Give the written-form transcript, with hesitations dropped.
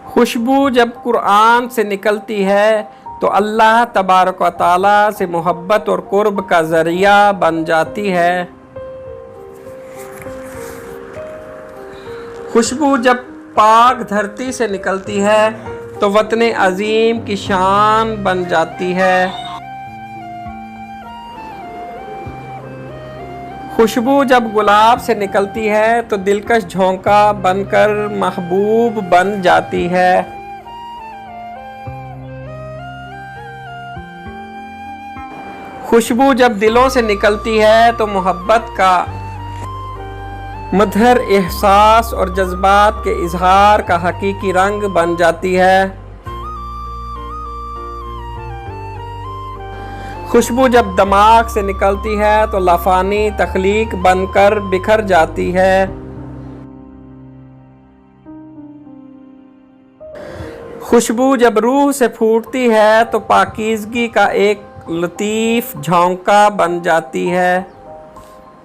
खुशबू जब कुरान से निकलती है तो अल्लाह तबारक व तआला से मोहब्बत और कुर्ब का ज़रिया बन जाती है। खुशबू जब पाक धरती से निकलती है तो वतन अजीम की शान बन जाती है। खुशबू जब गुलाब से निकलती है तो दिलकश झोंका बनकर महबूब बन जाती है। खुशबू जब दिलों से निकलती है तो मोहब्बत का मधुर एहसास और जज्बात के इजहार का हकीकी रंग बन जाती है। खुशबू जब दिमाग से निकलती है तो लाफानी तख्लीक बनकर बिखर जाती है। खुशबू जब रूह से फूटती है तो पाकीज़गी का एक लतीफ़ झोंका बन जाती है।